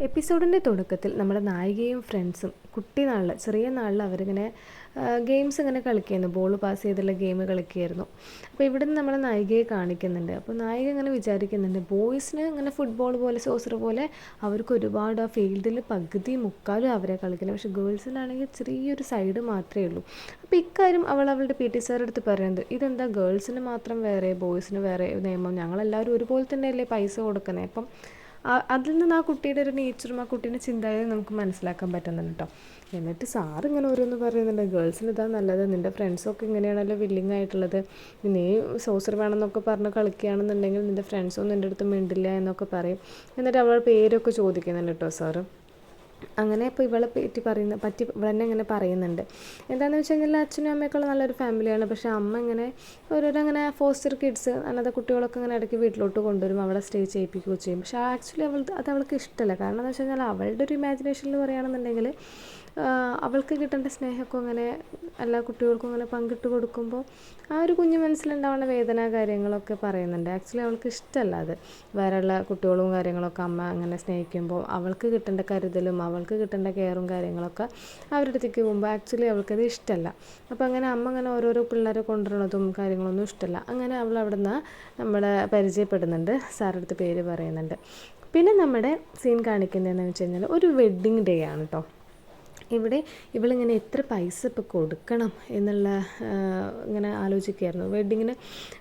എപ്പിസോഡിൻ്റെ തുടക്കത്തിൽ നമ്മുടെ നായികയും ഫ്രണ്ട്സും ചെറിയ നാളിൽ അവരിങ്ങനെ ഗെയിംസ് ഇങ്ങനെ കളിക്കുകയായിരുന്നു. ബോൾ പാസ് ചെയ്തുള്ള ഗെയിം കളിക്കുകയായിരുന്നു. അപ്പോൾ ഇവിടെ നിന്ന് നമ്മളെ നായികയെ കാണിക്കുന്നുണ്ട്. അപ്പോൾ നായിക ഇങ്ങനെ വിചാരിക്കുന്നുണ്ട്, ബോയ്സിന് ഇങ്ങനെ ഫുട്ബോൾ പോലെ സോസർ പോലെ അവർക്ക് ഒരുപാട് ആ ഫീൽഡിൽ പകുതി മുക്കാലും അവരെ കളിക്കുന്നത്. പക്ഷേ ഗേൾസിനാണെങ്കിൽ ചെറിയൊരു സൈഡ് മാത്രമേ ഉള്ളൂ. അപ്പോൾ ഇക്കാര്യം അവളുടെ പി ടി സാറിൻ്റെ അടുത്ത് പറയുന്നത്, ഇതെന്താ ഗേൾസിന് മാത്രം വേറെ ബോയ്സിന് വേറെ നിയമം, ഞങ്ങളെല്ലാവരും ഒരുപോലെ തന്നെയല്ലേ പൈസ കൊടുക്കുന്നത്. അപ്പം അതിൽ നിന്ന് ആ കുട്ടിയുടെ ഒരു നേച്ചറും ആ കുട്ടീൻ്റെ ചിന്താഗതിയും നമുക്ക് മനസ്സിലാക്കാൻ പറ്റുന്നുണ്ട് കേട്ടോ. എന്നിട്ട് സാറ് ഇങ്ങനെ ഓരോന്ന് പറയുന്നുണ്ട്, ഗേൾസിന് ഇതാ നല്ലത്, നിൻ്റെ ഫ്രണ്ട്സൊക്കെ ഇങ്ങനെയാണല്ലോ വില്ലിങ് ആയിട്ടുള്ളത്, നീ സോസർ വേണമെന്നൊക്കെ പറഞ്ഞ് കളിക്കുകയാണെന്നുണ്ടെങ്കിൽ നിൻ്റെ ഫ്രണ്ട്സൊന്നും നിൻ്റെ അടുത്ത് മിണ്ടില്ല എന്നൊക്കെ പറയും. എന്നിട്ട് അവളുടെ പേരൊക്കെ ചോദിക്കുന്നുണ്ട് കേട്ടോ സാറ്. അങ്ങനെ ഇപ്പോൾ ഇവളെ ഇവളെന്നെ ഇങ്ങനെ പറയുന്നുണ്ട്. എന്താണെന്ന് വെച്ച് കഴിഞ്ഞാൽ അച്ഛനും അമ്മയൊക്കെയുള്ള നല്ലൊരു ഫാമിലിയാണ്. പക്ഷേ അമ്മ ഇങ്ങനെ ഓരോരോ അങ്ങനെ ഫോസ്റ്റർ കിഡ്സ് അല്ലാതെ കുട്ടികളൊക്കെ ഇങ്ങനെ ഇടയ്ക്ക് വീട്ടിലോട്ട് കൊണ്ടുവരും, അവളെ സ്റ്റേ ചെയ്യിപ്പിക്കുകയോ ചെയ്യും. പക്ഷേ ആക്ച്വലി അവൾക്ക് ഇഷ്ടമല്ല. കാരണം എന്ന് വെച്ച് കഴിഞ്ഞാൽ അവളുടെ ഒരു ഇമാജിനേഷനിൽ പറയുകയാണെന്നുണ്ടെങ്കിൽ അവൾക്ക് കിട്ടേണ്ട സ്നേഹമൊക്കെ അങ്ങനെ എല്ലാ കുട്ടികൾക്കും അങ്ങനെ പങ്കിട്ട് കൊടുക്കുമ്പോൾ ആ ഒരു കുഞ്ഞു മനസ്സിലുണ്ടാവുന്ന വേദന കാര്യങ്ങളൊക്കെ പറയുന്നുണ്ട്. ആക്ച്വലി അവൾക്ക് ഇഷ്ടമല്ല അത്. വേറെയുള്ള കുട്ടികളും കാര്യങ്ങളൊക്കെ അമ്മ അങ്ങനെ സ്നേഹിക്കുമ്പോൾ അവൾക്ക് കിട്ടേണ്ട കരുതലും അവൾക്ക് കിട്ടേണ്ട കെയറും കാര്യങ്ങളൊക്കെ അവരുടെ അടുത്തേക്ക് പോകുമ്പോൾ ആക്ച്വലി അവൾക്കത് ഇഷ്ടമല്ല. അപ്പോൾ അങ്ങനെ അമ്മ അങ്ങനെ ഓരോരോ പിള്ളേരെ കൊണ്ടുവരണതും കാര്യങ്ങളൊന്നും ഇഷ്ടമല്ല. അങ്ങനെ അവൾ അവിടെ നിന്ന് നമ്മളെ പരിചയപ്പെടുന്നുണ്ട്, സാറിൻ്റെ അടുത്ത് പേര് പറയുന്നുണ്ട്. പിന്നെ നമ്മുടെ സീൻ കാണിക്കുന്നതെന്ന് വെച്ച് കഴിഞ്ഞാൽ ഒരു വെഡ്ഡിങ് ഡേ ആണ് കേട്ടോ. ഇവിടെ ഇവളിങ്ങനെ എത്ര പൈസ ഇപ്പോൾ കൊടുക്കണം എന്നുള്ള ഇങ്ങനെ ആലോചിക്കുകയായിരുന്നു. വെഡ്ഡിങ്ങിന്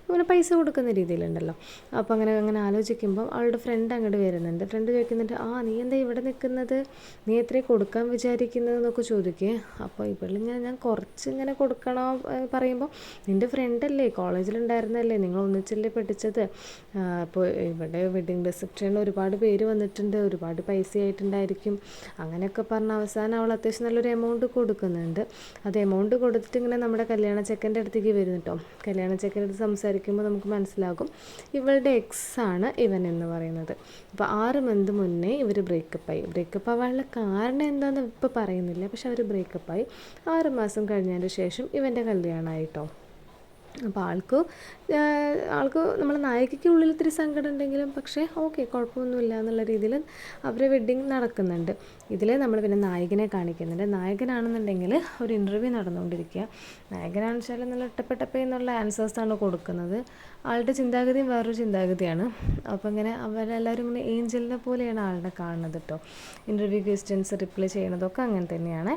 അങ്ങനെ പൈസ കൊടുക്കുന്ന രീതിയിലുണ്ടല്ലോ. അപ്പോൾ അങ്ങനെ ആലോചിക്കുമ്പോൾ അവളുടെ ഫ്രണ്ട് അങ്ങോട്ട് വരുന്നുണ്ട്. ഫ്രണ്ട് ചോദിക്കുന്നുണ്ട്, നീ എന്താ ഇവിടെ നിൽക്കുന്നത്, നീ എത്രയും കൊടുക്കാൻ വിചാരിക്കുന്നത് എന്നൊക്കെ ചോദിക്കുക. അപ്പോൾ ഞാൻ കുറച്ച് ഇങ്ങനെ കൊടുക്കണോ പറയുമ്പോൾ, നിൻ്റെ ഫ്രണ്ടല്ലേ, കോളേജിലുണ്ടായിരുന്നല്ലേ, നിങ്ങൾ ഒന്നിച്ചല്ലേ പഠിച്ചത്, അപ്പോൾ ഇവിടെ വെഡ്ഡിങ് റിസപ്ഷനിൽ ഒരുപാട് പേര് വന്നിട്ടുണ്ട്, ഒരുപാട് പൈസ ആയിട്ടുണ്ടായിരിക്കും അങ്ങനെയൊക്കെ പറഞ്ഞ അവസാനം അവൾ അത്യാവശ്യം നല്ലൊരു എമൗണ്ട് കൊടുക്കുന്നുണ്ട്. അത് എമൗണ്ട് കൊടുത്തിട്ട് ഇങ്ങനെ നമ്മുടെ കല്യാണ ചെക്കൻ്റെ അടുത്തേക്ക് വരും കേട്ടോ. കല്യാണ ചെക്കൻ്റെ അടുത്ത് സംസാരിക്കുമ്പോൾ നമുക്ക് മനസ്സിലാകും ഇവളുടെ എക്സാണ് ഇവൻ എന്ന് പറയുന്നത്. അപ്പോൾ 6 മന്ത് മുന്നേ ഇവർ ബ്രേക്കപ്പായി. ബ്രേക്കപ്പ് ആവാനുള്ള കാരണം എന്താണെന്ന് ഇപ്പോൾ പറയുന്നില്ല, പക്ഷെ അവർ ബ്രേക്കപ്പായി. 6 മാസം കഴിഞ്ഞതിന് ശേഷം ഇവൻ്റെ കല്യാണമായി കേട്ടോ. അപ്പോൾ ആൾക്ക് നമ്മളെ നായികയ്ക്ക് ഉള്ളിൽ ഇത്തിരി സങ്കടം ഉണ്ടെങ്കിലും പക്ഷേ ഓക്കെ കുഴപ്പമൊന്നുമില്ല എന്നുള്ള രീതിയിൽ അവരെ വെഡ്ഡിങ് നടക്കുന്നുണ്ട്. ഇതിൽ നമ്മൾ പിന്നെ നായകനെ കാണിക്കുന്നുണ്ട്. നായകനാണെന്നുണ്ടെങ്കിൽ ഒരു ഇൻ്റർവ്യൂ നടന്നുകൊണ്ടിരിക്കുക. നായകനാണെന്ന് വെച്ചാൽ നല്ല ഒറ്റപ്പെട്ടപ്പേ എന്നുള്ള ആൻസേഴ്സാണ് കൊടുക്കുന്നത്. ആളുടെ ചിന്താഗതിയും വേറൊരു ചിന്താഗതിയാണ്. അപ്പോൾ ഇങ്ങനെ അവരെല്ലാവരും ഇങ്ങനെ ഏഞ്ചലിനെ പോലെയാണ് ആളുടെ കാണുന്നത് കേട്ടോ. ഇൻ്റർവ്യൂ ക്വസ്റ്റ്യൻസ് റിപ്ലൈ ചെയ്യണതൊക്കെ അങ്ങനെ തന്നെയാണ്.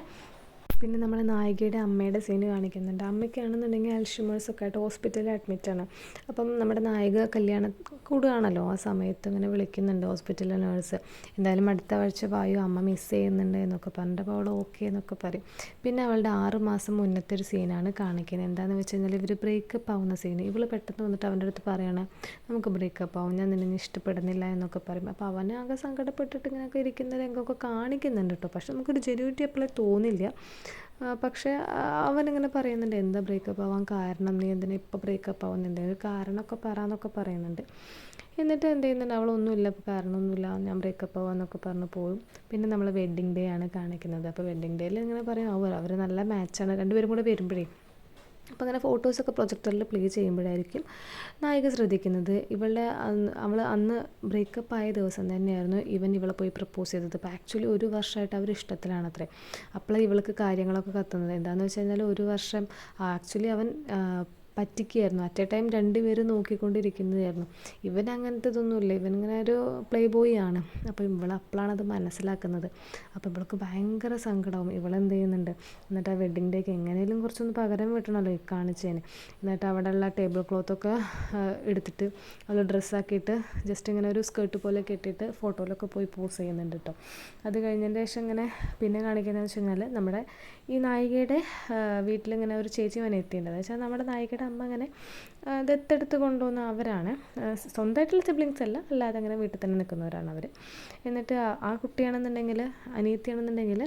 പിന്നെ നമ്മൾ നായികയുടെ അമ്മയുടെ സീന് കാണിക്കുന്നുണ്ട്. അമ്മയ്ക്കാണെന്നുണ്ടെങ്കിൽ അൽഷിമേഴ്സൊക്കെ ആയിട്ട് ഹോസ്പിറ്റലിൽ അഡ്മിറ്റാണ്. അപ്പം നമ്മുടെ നായിക കല്യാണം കൂടുകയാണല്ലോ, ആ സമയത്ത് ഇങ്ങനെ വിളിക്കുന്നുണ്ട് ഹോസ്പിറ്റലിലെ നേഴ്സ്, എന്തായാലും അടുത്ത ആഴ്ച വായു, അമ്മ മിസ് ചെയ്യുന്നുണ്ട് എന്നൊക്കെ പറഞ്ഞിട്ട് അവൾ ഓക്കെ എന്നൊക്കെ പറയും. പിന്നെ അവളുടെ 6 മാസം മുന്നത്തെ ഒരു സീനാണ് കാണിക്കുന്നത്. എന്താണെന്ന് വെച്ച് കഴിഞ്ഞാൽ ഇവർ ബ്രേക്കപ്പ് ആവുന്ന സീൻ. ഇവൾ പെട്ടെന്ന് വന്നിട്ട് അവൻ്റെ അടുത്ത് പറയണം, നമുക്ക് ബ്രേക്കപ്പ് ആവും, ഞാൻ നിന്നെ ഇഷ്ടപ്പെടുന്നില്ല എന്നൊക്കെ പറയും. അപ്പോൾ അവനെ ആകെ സങ്കടപ്പെട്ടിട്ട് ഇങ്ങനെയൊക്കെ ഇരിക്കുന്ന രംഗമൊക്കെ കാണിക്കുന്നുണ്ട് കേട്ടോ. പക്ഷെ നമുക്കൊരു ജെന്യൂനിറ്റി എപ്പോഴും തോന്നില്ല. പക്ഷേ അവനിങ്ങനെ പറയുന്നുണ്ട്, എന്താ ബ്രേക്കപ്പ് ആവാൻ കാരണം, നീ എന്തിനാ ഇപ്പോൾ ബ്രേക്കപ്പ് ആവുന്നത്, എന്തെങ്കിലും കാരണമൊക്കെ പറയാമെന്നൊക്കെ പറയുന്നുണ്ട്. എന്നിട്ട് എന്ത് ചെയ്യുന്നുണ്ട്, അവളൊന്നുമില്ല, കാരണമൊന്നുമില്ല, ഞാൻ ബ്രേക്കപ്പ് ആവാമെന്നൊക്കെ പറഞ്ഞ് പോകും. പിന്നെ നമ്മൾ വെഡ്ഡിങ് ഡേ ആണ് കാണിക്കുന്നത്. അപ്പോൾ വെഡ്ഡിങ് ഡേയിൽ ഇങ്ങനെ പറയും, അവർ നല്ല മാച്ചാണ്, രണ്ടുപേരും കൂടെ വരുമ്പോഴേ. അപ്പോൾ അങ്ങനെ ഫോട്ടോസൊക്കെ പ്രൊജക്ടറിൽ പ്ലേ ചെയ്യുമ്പോഴായിരിക്കും നായിക ശ്രദ്ധിക്കുന്നത് അവൾ അന്ന് ബ്രേക്കപ്പ് ആയ ദിവസം തന്നെയായിരുന്നു ഇവളെ പോയി പ്രപ്പോസ് ചെയ്തത്. അപ്പോൾ ആക്ച്വലി 1 വർഷമായിട്ട് അവർ ഇഷ്ടത്തിലാണത്രേ. അപ്പോൾ ഇവൾക്ക് കാര്യങ്ങളൊക്കെ കത്തുന്നത് എന്താണെന്ന് വെച്ച് കഴിഞ്ഞാൽ 1 വർഷം ആക്ച്വലി അവൻ പറ്റിക്കുകയായിരുന്നു. അറ്റ് എ ടൈം 2 പേര് നോക്കിക്കൊണ്ടിരിക്കുന്നതായിരുന്നു. ഇവൻ അങ്ങനത്തെ ഇതൊന്നുമില്ല, ഇവനിങ്ങനെ ഒരു പ്ലേ ബോയ് ആണ്. അപ്പോൾ അപ്പോഴാണ് അത് മനസ്സിലാക്കുന്നത്. അപ്പോൾ ഇവൾക്ക് ഭയങ്കര സങ്കടവും. ഇവളെന്ത് ചെയ്യുന്നുണ്ട്, എന്നിട്ട് ആ വെഡ്ഡിങ് ഡേക്ക് എങ്ങനെയും കുറച്ചൊന്ന് പകരം വിട്ടണമല്ലോ ഈ കാണിച്ചതിന്. എന്നിട്ട് അവിടെയുള്ള ടേബിൾ ക്ലോത്തൊക്കെ എടുത്തിട്ട് അവൾ ഡ്രസ്സാക്കിയിട്ട് ജസ്റ്റ് ഇങ്ങനെ ഒരു സ്കേർട്ട് പോലെ കെട്ടിയിട്ട് ഫോട്ടോയിലൊക്കെ പോയി പോസ് ചെയ്യുന്നുണ്ട് കേട്ടോ. അത് കഴിഞ്ഞതിന് ശേഷം ഇങ്ങനെ പിന്നെ കാണിക്കുന്നതെന്ന് വെച്ച് കഴിഞ്ഞാൽ നമ്മുടെ ഈ നായികയുടെ വീട്ടിലിങ്ങനെ ഒരു ചേച്ചി എത്തിയിട്ടുണ്ട്. എന്ന് വെച്ചാൽ നമ്മുടെ നായികയുടെ അമ്മ അങ്ങനെ ദത്തെടുത്ത് കൊണ്ടുവന്ന അവരാണ്. സ്വന്തമായിട്ടുള്ള സിബ്ലിങ്സ് അല്ലാതെ അങ്ങനെ വീട്ടിൽ തന്നെ നിൽക്കുന്നവരാണ് അവർ. എന്നിട്ട് ആ കുട്ടിയാണെന്നുണ്ടെങ്കിൽ, അനിയത്തിയാണെന്നുണ്ടെങ്കിൽ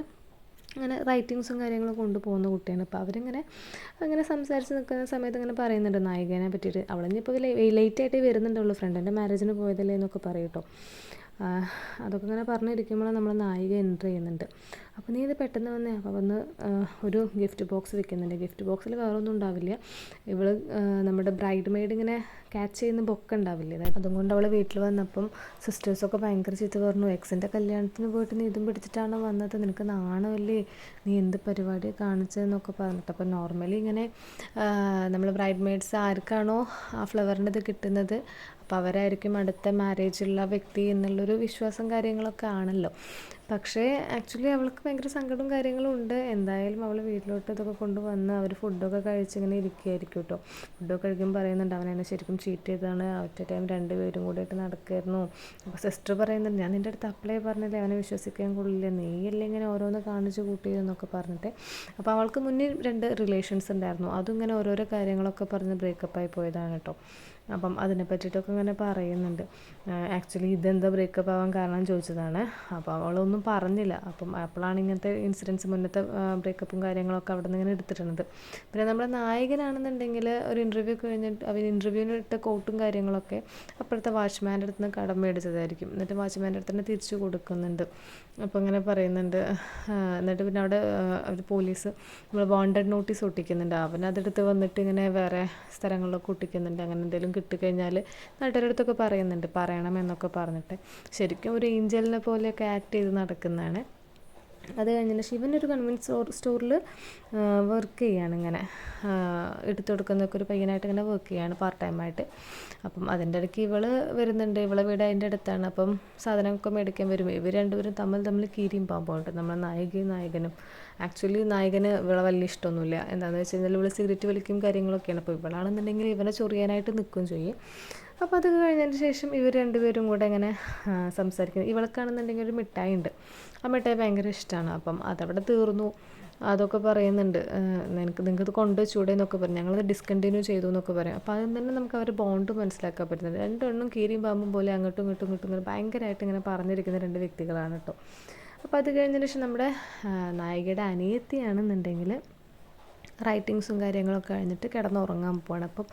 അങ്ങനെ റൈറ്റിങ്സും കാര്യങ്ങളും കൊണ്ടുപോകുന്ന കുട്ടിയാണ്. അപ്പോൾ അങ്ങനെ സംസാരിച്ച് നിൽക്കുന്ന സമയത്ത് ഇങ്ങനെ പറയുന്നുണ്ട് നായികനെ പറ്റിയിട്ട്. അവളിപ്പോൾ ലേറ്റായിട്ടേ വരുന്നുണ്ടുള്ളൂ, ഫ്രണ്ടിൻ്റെ മാരേജിന് പോയതല്ലേ എന്നൊക്കെ പറയും കേട്ടോ. അതൊക്കെ ഇങ്ങനെ പറഞ്ഞിരിക്കുമ്പോൾ നമ്മൾ നായിക എൻ്റർ ചെയ്യുന്നുണ്ട്. അപ്പോൾ നീ ഇത് പെട്ടെന്ന് വന്നേ. അപ്പോൾ വന്ന് ഒരു ഗിഫ്റ്റ് ബോക്സ് വെക്കുന്നുണ്ട്. ഗിഫ്റ്റ് ബോക്സിൽ വേറെ ഒന്നും ഉണ്ടാവില്ല. ഇവള് നമ്മുടെ ബ്രൈഡ് മെയ്ഡ് ഇങ്ങനെ ക്യാച്ച് ചെയ്യുന്ന ബൊക്കെ ഉണ്ടാവില്ലേ, അതുകൊണ്ട് അവൾ വീട്ടിൽ വന്നപ്പം സിസ്റ്റേഴ്സൊക്കെ ഭയങ്കര ചീത്ത പറഞ്ഞു. എക്സിൻ്റെ കല്യാണത്തിന് പോയിട്ട് നീ ഇതും പിടിച്ചിട്ടാണ് വന്നത്, നിനക്ക് നാണമല്ലേ, നീ എന്ത് പരിപാടി കാണിച്ചതെന്നൊക്കെ പറഞ്ഞിട്ട്. അപ്പം നോർമലി ഇങ്ങനെ നമ്മൾ ബ്രൈഡ് മെയ്ഡ്സ് ആർക്കാണോ ആ ഫ്ലവറിൻ്റെ ഇത് കിട്ടുന്നത്, അപ്പോൾ അവരായിരിക്കും അടുത്ത മാരേജുള്ള വ്യക്തി എന്നുള്ളൊരു വിശ്വാസം കാര്യങ്ങളൊക്കെ ആണല്ലോ. പക്ഷേ ആക്ച്വലി അവൾക്ക് ഭയങ്കര സങ്കടവും കാര്യങ്ങളും ഉണ്ട്. എന്തായാലും അവൾ വീട്ടിലോട്ട് ഇതൊക്കെ കൊണ്ടുവന്ന് അവർ ഫുഡൊക്കെ കഴിച്ചിങ്ങനെ ഇരിക്കുകയായിരിക്കും കേട്ടോ. ഫുഡൊക്കെ കഴിക്കുമ്പോൾ പറയുന്നുണ്ട് അവനെന്നെ ശരിക്കും ചീറ്റ് ചെയ്താണ്, ഒറ്റ ടൈം 2 പേരും കൂടിയിട്ട് നടക്കുമായിരുന്നു. അപ്പോൾ സിസ്റ്റർ പറയുന്നുണ്ട് ഞാൻ നിൻ്റെ അടുത്ത് അപ്ലൈ പറഞ്ഞില്ലേ അവനെ വിശ്വസിക്കാൻ കൊള്ളില്ല, നീയല്ലേ ഇങ്ങനെ ഓരോന്ന് കാണിച്ച് കൂട്ടിയെന്നൊക്കെ പറഞ്ഞിട്ട്. അപ്പോൾ അവൾക്ക് മുന്നിൽ 2 റിലേഷൻസ് ഉണ്ടായിരുന്നു, അതും ഇങ്ങനെ ഓരോരോ കാര്യങ്ങളൊക്കെ പറഞ്ഞ് ബ്രേക്കപ്പായി പോയതാണ് കേട്ടോ. അപ്പം അതിനെ പറ്റിയിട്ടൊക്കെ ഇങ്ങനെ പറയുന്നുണ്ട്. ആക്ച്വലി ഇതെന്താ ബ്രേക്കപ്പ് ആവാൻ കാരണം ചോദിച്ചതാണ്. അപ്പോൾ അവളൊന്നും പറഞ്ഞില്ല. അപ്പോഴാണ് ഇങ്ങനത്തെ ഇൻസിഡൻസ്, മുന്നത്തെ ബ്രേക്കപ്പും കാര്യങ്ങളൊക്കെ അവിടെ നിന്ന് ഇങ്ങനെ എടുത്തിട്ടുണ്ട്. പിന്നെ നമ്മുടെ നായകനാണെന്നുണ്ടെങ്കിൽ ഒരു ഇൻ്റർവ്യൂ കഴിഞ്ഞിട്ട് അവർ ഇൻ്റർവ്യൂവിന് ഇട്ട കോട്ടും കാര്യങ്ങളൊക്കെ അപ്പോഴത്തെ വാച്ച്മാൻ്റെ അടുത്ത് നിന്ന് കടം മേടിച്ചതായിരിക്കും. എന്നിട്ട് വാച്ച്മാൻ്റെ അടുത്ത് തന്നെ തിരിച്ചു കൊടുക്കുന്നുണ്ട്. അപ്പോൾ ഇങ്ങനെ പറയുന്നുണ്ട്. എന്നിട്ട് പിന്നെ അവിടെ അവർ പോലീസ് നമ്മൾ വാണ്ടഡ് നോട്ടീസ് ഒട്ടിക്കുന്നുണ്ട്. അവനതെടുത്ത് വന്നിട്ട് ഇങ്ങനെ വേറെ സ്ഥലങ്ങളിലൊക്കെ ഒട്ടിക്കുന്നുണ്ട്. അങ്ങനെ എന്തെങ്കിലും കിട്ടിക്കഴിഞ്ഞാൽ നാട്ടുകാരുടെ അടുത്തൊക്കെ പറയുന്നുണ്ട്, പറയണമെന്നൊക്കെ പറഞ്ഞിട്ട്. ശരിക്കും ഒരു ഏഞ്ചലിനെ പോലെയൊക്കെ ആക്ട് ചെയ്ത് നടക്കുന്നതാണ്. അത് കഴിഞ്ഞിട്ട് ശിവനൊരു കൺവീനിയൻസ് സ്റ്റോറിൽ വർക്ക് ചെയ്യാണ്, ഇങ്ങനെ എടുത്തു കൊടുക്കുന്നതൊക്കെ ഒരു പയ്യനായിട്ട് ഇങ്ങനെ വർക്ക് ചെയ്യാണ് പാർട്ട് ടൈമായിട്ട്. അപ്പം അതിൻ്റെ ഇടയ്ക്ക് ഇവൾ വരുന്നുണ്ട്. ഇവളെ വീട് അതിൻ്റെ അടുത്താണ്. അപ്പം സാധനമൊക്കെ മേടിക്കാൻ വരും. ഇവർ രണ്ടുപേരും തമ്മിൽ കീരിയും പാമ്പുണ്ട്, നമ്മുടെ നായികയും നായകനും. ആക്ച്വലി നായകന് ഇവളെ വലിയ ഇഷ്ടമൊന്നുമില്ല. എന്താണെന്ന് വെച്ച് കഴിഞ്ഞാൽ ഇവൾ സിഗരറ്റ് വലിക്കും കാര്യങ്ങളൊക്കെയാണ്. അപ്പോൾ ഇവളാണെന്നുണ്ടെങ്കിൽ ഇവനെ ചൊറിയാനായിട്ട് നിൽക്കുകയും ചെയ്യും. അപ്പോൾ അത് കഴിഞ്ഞതിന് ശേഷം ഇവർ രണ്ടുപേരും കൂടെ ഇങ്ങനെ സംസാരിക്കുന്നത്. ഇവൾക്കാണെന്നുണ്ടെങ്കിൽ ഒരു മിഠായി ഉണ്ട്, ആ മിഠായി ഭയങ്കര ഇഷ്ടമാണ്. അപ്പം അതവിടെ തീർന്നു. അതൊക്കെ പറയുന്നുണ്ട്, നിങ്ങൾക്ക് ഇത് കൊണ്ടുവച്ചൂടെ എന്നൊക്കെ പറയും. ഞങ്ങളത് ഡിസ്കണ്ടിന്യൂ ചെയ്തു എന്നൊക്കെ പറയും. അപ്പോൾ അതിൽ തന്നെ നമുക്ക് അവരുടെ ബോണ്ട് മനസ്സിലാക്കാൻ പറ്റുന്നുണ്ട്. രണ്ടെണ്ണം കീരിയും പാമ്പും പോലെ അങ്ങോട്ടും ഇങ്ങോട്ടും ഇങ്ങനെ ഭയങ്കരമായിട്ട് ഇങ്ങനെ പറഞ്ഞിരിക്കുന്ന 2 വ്യക്തികളാണ് കേട്ടോ. അപ്പോൾ അത് കഴിഞ്ഞതിന് ശേഷം നമ്മുടെ നായികയുടെ അനിയത്തിയാണെന്നുണ്ടെങ്കിൽ റൈറ്റിങ്സും കാര്യങ്ങളൊക്കെ കഴിഞ്ഞിട്ട് കിടന്നുറങ്ങാൻ പോവാണ്. അപ്പം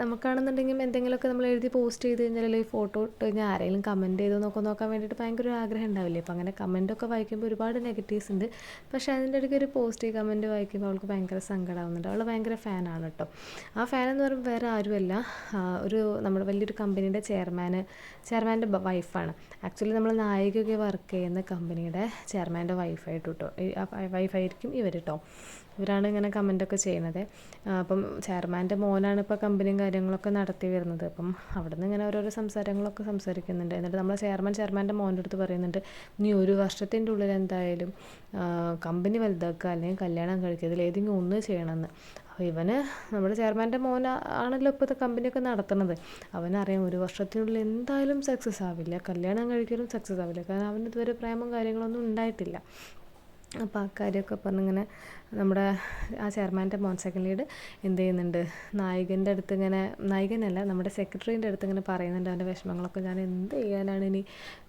നമുക്കാണെന്നുണ്ടെങ്കിൽ എന്തെങ്കിലുമൊക്കെ നമ്മൾ എഴുതി പോസ്റ്റ് ചെയ്ത് കഴിഞ്ഞാൽ, അല്ലെങ്കിൽ ഫോട്ടോ ഇട്ട് കഴിഞ്ഞാൽ ആരെങ്കിലും കമൻറ്റ് ചെയ്തോ നോക്കാൻ വേണ്ടിയിട്ട് ഭയങ്കര ഒരു ആഗ്രഹം ഉണ്ടാവില്ലേ. അപ്പോൾ അങ്ങനെ കമൻറ്റൊക്കെ വായിക്കുമ്പോൾ ഒരുപാട് നെഗറ്റീവ്സ് ഉണ്ട്. പക്ഷേ അതിൻ്റെ ഇടയ്ക്ക് ഒരു പോസിറ്റീവ് കമൻറ്റ് വായിക്കുമ്പോൾ അവൾക്ക് ഭയങ്കര സങ്കടമാവുന്നുണ്ട്. അവൾ ഭയങ്കര ഫാനാണ് കേട്ടോ. ആ ഫാൻ എന്ന് പറയുമ്പോൾ വേറെ ആരുമല്ല, ഒരു നമ്മുടെ വലിയൊരു കമ്പനീൻ്റെ ചെയർമാൻ്റെ വൈഫാണ്. ആക്ച്വലി നമ്മൾ നായികയൊക്കെ വർക്ക് ചെയ്യുന്ന കമ്പനിയുടെ ചെയർമാൻ്റെ വൈഫായിട്ട് കേട്ടോ, വൈഫായിരിക്കും ഇവർ കേട്ടോ. ഇവരാണ് ഇങ്ങനെ കമൻറ്റൊക്കെ ചെയ്യുന്നത്. അപ്പം ചെയർമാൻ്റെ മോനാണ് ഇപ്പോൾ കമ്പനിയും കാര്യങ്ങളൊക്കെ നടത്തി വരുന്നത്. അപ്പം അവിടെ നിന്ന് ഇങ്ങനെ ഓരോരോ സംസാരങ്ങളൊക്കെ സംസാരിക്കുന്നുണ്ട്. എന്നിട്ട് നമ്മൾ ചെയർമാൻ്റെ മോൻ്റെ അടുത്ത് പറയുന്നുണ്ട്, നീ 1 വർഷത്തിൻ്റെ ഉള്ളിൽ എന്തായാലും കമ്പനി വലുതാക്കുക അല്ലെങ്കിൽ കല്യാണം കഴിക്കുക, ഇതിൽ ഏതെങ്കിലും ഒന്ന് ചെയ്യണമെന്ന്. അപ്പോൾ ഇവന് നമ്മുടെ ചെയർമാൻ്റെ മോൻ ആണല്ലോ ഇപ്പോഴത്തെ കമ്പനിയൊക്കെ നടത്തുന്നത്. അവനറിയാം 1 വർഷത്തിനുള്ളിൽ എന്തായാലും സക്സസ് ആവില്ല, കല്യാണം കഴിക്കലും സക്സസ് ആവില്ല. കാരണം അവന് ഇതുവരെ പ്രേമം കാര്യങ്ങളൊന്നും ഉണ്ടായിട്ടില്ല. അപ്പോൾ ആ കാര്യമൊക്കെ പറഞ്ഞിങ്ങനെ നമ്മുടെ ആ ചെയർമാൻ്റെ മോൻ സെക്കൻഡ് ലീഡ് എന്ത് ചെയ്യുന്നുണ്ട്, നായകൻ്റെ അടുത്ത് ഇങ്ങനെ, നായകനല്ല നമ്മുടെ സെക്രട്ടറീൻ്റെ അടുത്ത് ഇങ്ങനെ പറയുന്നുണ്ട് അവൻ്റെ വിഷമങ്ങളൊക്കെ. ഞാൻ എന്ത് ചെയ്യാനാണ്, ഇനി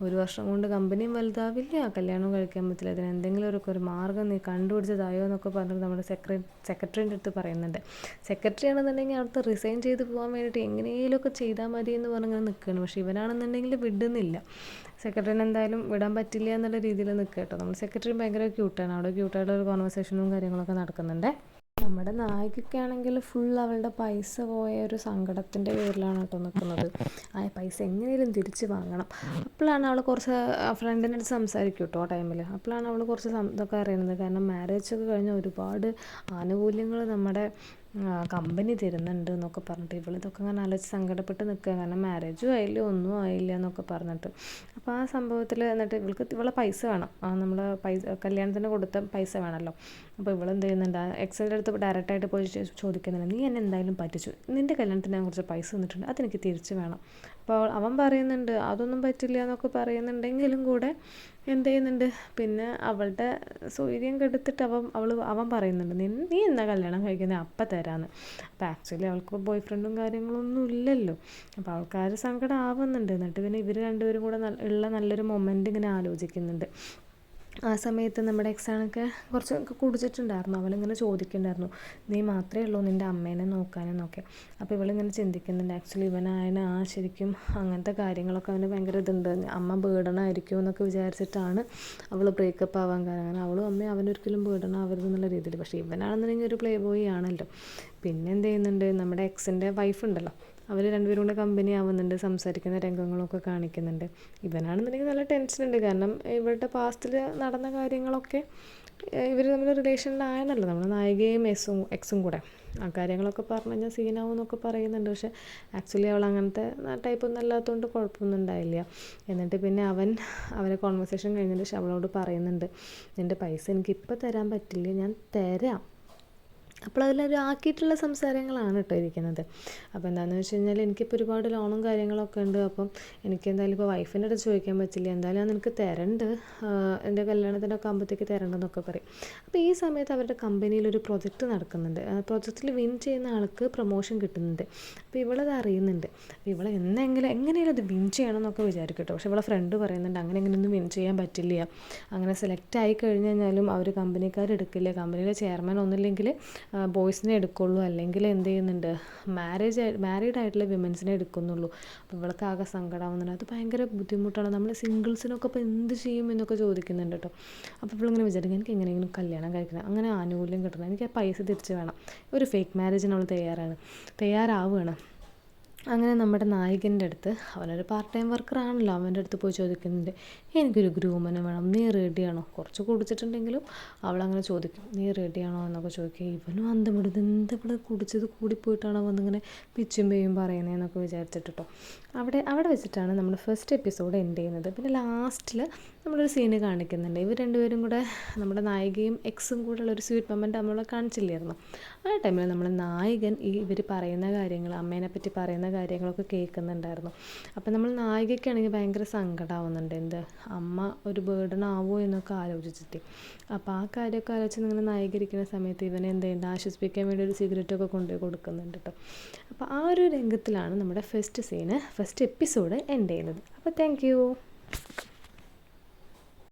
1 വർഷം കൊണ്ട് കമ്പനിയും വലുതാവില്ല, കല്യാണം കഴിക്കാൻ പറ്റില്ല, ഇതിന് എന്തെങ്കിലും ഒരു മാർഗ്ഗം നീ കണ്ടുപിടിച്ചതായോ എന്നൊക്കെ പറഞ്ഞിട്ട് നമ്മുടെ സെക്രട്ടറീൻ്റെ അടുത്ത് പറയുന്നുണ്ട്. സെക്രട്ടറി ആണെന്നുണ്ടെങ്കിൽ അവിടുത്തെ റിസൈൻ ചെയ്ത് പോകാൻ വേണ്ടിയിട്ട് എങ്ങനെയെങ്കിലുമൊക്കെ ചെയ്താൽ മതി എന്ന് പറഞ്ഞിങ്ങനെ നിൽക്കുകയാണ്. പക്ഷേ ഇവനാണെന്നുണ്ടെങ്കിൽ വിടുന്നില്ല. സെക്രട്ടറിനെ എന്തായാലും വിടാൻ പറ്റില്ല എന്നുള്ള രീതിയിൽ നിൽക്കുക കേട്ടോ. നമ്മൾ സെക്രട്ടറി ഭയങ്കര ക്യൂട്ടാണ്. അവിടെ ക്യൂട്ടായിട്ടുള്ള ഒരു കോൺവെർസേഷനും കാര്യങ്ങളൊക്കെ നടക്കുന്നുണ്ട്. നമ്മുടെ നായികയ്ക്കാണെങ്കിൽ ഫുൾ അവളുടെ പൈസ പോയ ഒരു സങ്കടത്തിൻ്റെ പേരിലാണ് കേട്ടോ നിൽക്കുന്നത്. ആ പൈസ എങ്ങനെയും തിരിച്ച് വാങ്ങണം. അപ്പോഴാണ് അവൾ കുറച്ച് ഫ്രണ്ടിൻ്റെ അടുത്ത് സംസാരിക്കും കേട്ടോ. ആ ടൈമിൽ അപ്പോഴാണ് അവൾ കുറച്ച് ഇതൊക്കെ അറിയുന്നത്. കാരണം മാരേജ് ഒക്കെ കഴിഞ്ഞ ഒരുപാട് ആനുകൂല്യങ്ങൾ നമ്മുടെ കമ്പനി തരുന്നുണ്ട് എന്നൊക്കെ പറഞ്ഞിട്ട് ഇവളിതൊക്കെ അങ്ങനെ ആലോചിച്ച് സങ്കടപ്പെട്ട് നിൽക്കുക. കാരണം മാരേജും ആയില്ല, ഒന്നും ആയില്ല എന്നൊക്കെ പറഞ്ഞിട്ട്. അപ്പോൾ ആ സംഭവത്തിൽ എന്നിട്ട് ഇവളെ പൈസ വേണം, നമ്മൾ കല്യാണത്തിന് കൊടുത്ത പൈസ വേണമല്ലോ. അപ്പോൾ ഇവളെന്ത് ചെയ്യുന്നുണ്ട്, എക്സലിൻ്റെ അടുത്ത് ഡയറക്റ്റായിട്ട് പോയി ചോദിക്കുന്നുണ്ട്, നീ എന്നെ എന്തായാലും പറ്റിച്ചു, നിൻ്റെ കല്യാണത്തിന് ഞാൻ കുറച്ച് പൈസ തന്നിട്ടുണ്ട്, അതെനിക്ക് തിരിച്ച് വേണം. അപ്പോൾ അവൻ പറയുന്നുണ്ട് അതൊന്നും പറ്റില്ല എന്നൊക്കെ പറയുന്നുണ്ടെങ്കിലും കൂടെ എന്ത് ചെയ്യുന്നുണ്ട്, പിന്നെ അവളുടെ സൗകര്യം കെടുത്തിട്ട് അവൻ പറയുന്നുണ്ട്, നീ എന്നാ കല്യാണം കഴിക്കുന്നത് അപ്പം തരാമെന്ന്. അപ്പോൾ ആക്ച്വലി അവൾക്ക് ബോയ് ഫ്രണ്ടും കാര്യങ്ങളൊന്നും ഇല്ലല്ലോ. അപ്പോൾ ആൾക്കാർ സങ്കടം ആവുന്നുണ്ട്. എന്നിട്ട് പിന്നെ ഇവർ രണ്ടുപേരും കൂടെ ഉള്ള നല്ലൊരു മൊമെൻ്റ് ഇങ്ങനെ ആലോചിക്കുന്നുണ്ട്. ആ സമയത്ത് നമ്മുടെ എക്സാണൊക്കെ കുറച്ചൊക്കെ കുടിച്ചിട്ടുണ്ടായിരുന്നു. അവളിങ്ങനെ ചോദിക്കുന്നുണ്ടായിരുന്നു, നീ മാത്രമേ ഉള്ളൂ നിൻ്റെ അമ്മേനെ നോക്കാനെന്നൊക്കെ. അപ്പോൾ ഇവളിങ്ങനെ ചിന്തിക്കുന്നുണ്ട്, ആക്ച്വലി ഇവനായതിന് ശരിക്കും അങ്ങനത്തെ കാര്യങ്ങളൊക്കെ അവന് ഭയങ്കര ഇതുണ്ട്, അമ്മ ബേർഡനായിരിക്കും എന്നൊക്കെ വിചാരിച്ചിട്ടാണ് അവൾ ബ്രേക്കപ്പ് ആവാൻ കാരണം. അങ്ങനെ അവളും അമ്മയും അവനൊരിക്കലും ബേർഡനാവരുത് എന്നുള്ള രീതിയിൽ. പക്ഷേ ഇവനാണെന്നുണ്ടെങ്കിൽ ഒരു പ്ലേ ബോയ് ആണല്ലോ. പിന്നെ എന്ത് ചെയ്യുന്നുണ്ട്, നമ്മുടെ എക്സിൻ്റെ വൈഫ് ഉണ്ടല്ലോ, അവർ രണ്ടുപേരും കൂടെ കമ്പനി ആവുന്നുണ്ട്, സംസാരിക്കുന്ന രംഗങ്ങളൊക്കെ കാണിക്കുന്നുണ്ട്. ഇവനാണെന്നുണ്ടെങ്കിൽ നല്ല ടെൻഷനുണ്ട്, കാരണം ഇവരുടെ പാസ്റ്റിൽ നടന്ന കാര്യങ്ങളൊക്കെ ഇവർ തമ്മിൽ റിലേഷനിലായെന്നല്ലോ, നമ്മുടെ നായികയും എക്സും കൂടെ. ആ കാര്യങ്ങളൊക്കെ പറഞ്ഞു കഴിഞ്ഞാൽ സീനാവും എന്നൊക്കെ പറയുന്നുണ്ട്. പക്ഷേ ആക്ച്വലി അവൾ അങ്ങനത്തെ ടൈപ്പൊന്നും അല്ലാത്തതുകൊണ്ട് കുഴപ്പമൊന്നും ഉണ്ടായില്ല. എന്നിട്ട് പിന്നെ അവരെ കോൺവെർസേഷൻ കഴിഞ്ഞതിന് ശേഷം അവളോട് പറയുന്നുണ്ട്, നിൻ്റെ പൈസ എനിക്ക് ഇപ്പോൾ തരാൻ പറ്റില്ല, ഞാൻ തരാം. അപ്പോൾ അതിലൊരു ആക്കിയിട്ടുള്ള സംസാരങ്ങളാണ് കേട്ടോ ഇരിക്കുന്നത്. അപ്പോൾ എന്താണെന്ന് വെച്ച് കഴിഞ്ഞാൽ എനിക്കിപ്പോൾ ഒരുപാട് ലോണും കാര്യങ്ങളൊക്കെ ഉണ്ട്. അപ്പം എനിക്ക് എന്തായാലും ഇപ്പോൾ വൈഫിൻ്റെ അടുത്ത് ചോദിക്കാൻ പറ്റില്ല, എന്തായാലും ഞാൻ നിനക്ക് തരണ്ട്, എൻ്റെ കല്യാണത്തിനൊക്കെ ആകുമ്പോഴത്തേക്ക് തരണ്ടെന്നൊക്കെ പറയും. അപ്പോൾ ഈ സമയത്ത് അവരുടെ കമ്പനിയിലൊരു പ്രൊജക്റ്റ് നടക്കുന്നുണ്ട്. പ്രൊജക്റ്റിൽ വിൻ ചെയ്യുന്ന ആൾക്ക് പ്രൊമോഷൻ കിട്ടുന്നുണ്ട്. അപ്പോൾ ഇവളത് അറിയുന്നുണ്ട്. അപ്പോൾ ഇവളെ എങ്ങനെയാലും അത് വിൻ ചെയ്യണം എന്നൊക്കെ വിചാരിക്കും കേട്ടോ. പക്ഷേ ഇവളെ ഫ്രണ്ട് പറയുന്നുണ്ട്, എങ്ങനെയൊന്നും വിൻ ചെയ്യാൻ പറ്റില്ല, അങ്ങനെ സെലക്ട് ആയി കഴിഞ്ഞ് കഴിഞ്ഞാലും അവർ കമ്പനിക്കാരെടുക്കില്ല, കമ്പനിയിലെ ചെയർമാൻ ഒന്നുമില്ലെങ്കിൽ ബോയ്സിനെ എടുക്കുള്ളൂ, അല്ലെങ്കിൽ എന്ത് ചെയ്യുന്നുണ്ട്, മാരീഡ് ആയിട്ടുള്ള വിമൻസിനെ എടുക്കുന്നുള്ളൂ. അപ്പോൾ ഇവൾക്ക് ആകെ സങ്കടമാവുന്നുണ്ട്, അത് ഭയങ്കര ബുദ്ധിമുട്ടാണ്, നമ്മൾ സിംഗിൾസിനൊക്കെ ഇപ്പോൾ എന്ത് ചെയ്യും എന്നൊക്കെ ചോദിക്കുന്നുണ്ട് കേട്ടോ. അപ്പോൾ ഇവളിങ്ങനെ വിചാരിക്കും, എനിക്ക് എങ്ങനെയെങ്കിലും കല്യാണം കഴിക്കണം, അങ്ങനെ ആനുകൂല്യം കിട്ടണം, എനിക്ക് ആ പൈസ തിരിച്ച് വേണം. ഒരു ഫേക്ക് മാരേജിന് അവൾ തയ്യാറാവുകയാണ്. അങ്ങനെ നമ്മുടെ നായകൻ്റെ അടുത്ത്, അവനൊരു പാർട്ട് ടൈം വർക്കറാണല്ലോ, അവൻ്റെ അടുത്ത് പോയി ചോദിക്കുന്നുണ്ട്, എനിക്കൊരു ഗ്രൂമനെ വേണം, നീ റെഡിയാണോ? കുറച്ച് കുടിച്ചിട്ടുണ്ടെങ്കിലും അവളങ്ങനെ ചോദിക്കും, നീ റെഡിയാണോ എന്നൊക്കെ ചോദിക്കുക. ഇവനും അന്തം വിടും, എന്ത് ഇവിടെ കുടിച്ചത് കൂടിപ്പോയിട്ടാണോ വന്നിങ്ങനെ പിച്ചും പേയും പറയുന്നതെന്നൊക്കെ വിചാരിച്ചിട്ട് കേട്ടോ. അവിടെ വെച്ചിട്ടാണ് നമ്മൾ ഫസ്റ്റ് എപ്പിസോഡ് എൻഡ് ചെയ്യുന്നത്. പിന്നെ ലാസ്റ്റിൽ നമ്മളൊരു സീന് കാണിക്കുന്നുണ്ട്, ഇവർ രണ്ടുപേരും കൂടെ, നമ്മുടെ നായികയും എക്സും കൂടെ ഉള്ളൊരു സ്വീറ്റ് മൊമെൻ്റ് നമ്മളെ കാണിച്ചില്ലായിരുന്നു. ആ ടൈമിൽ നമ്മുടെ നായകൻ ഇവർ പറയുന്ന കാര്യങ്ങൾ, അമ്മേനെ പറ്റി പറയുന്ന കാര്യങ്ങളൊക്കെ കേൾക്കുന്നുണ്ടായിരുന്നു. അപ്പം നമ്മൾ നായികയ്ക്കാണെങ്കിൽ ഭയങ്കര സങ്കടമാവുന്നുണ്ട്, എന്ത് അമ്മ ഒരു ബേർഡൻ ആവോ എന്നൊക്കെ ആലോചിച്ചിട്ട്. അപ്പോൾ ആ കാര്യമൊക്കെ ആലോചിച്ച് നിങ്ങൾ നായികരിക്കുന്ന സമയത്ത് ഇവനെ എന്ത് ചെയ്യുന്നുണ്ട്, ആശ്വസിപ്പിക്കാൻ വേണ്ടി ഒരു സിഗരറ്റൊക്കെ കൊണ്ടുപോയി കൊടുക്കുന്നുണ്ട് കേട്ടോ. അപ്പോൾ ആ ഒരു രംഗത്തിലാണ് നമ്മുടെ ഫസ്റ്റ് എപ്പിസോഡ് എൻഡ് ചെയ്യുന്നത്. അപ്പോൾ താങ്ക് യു.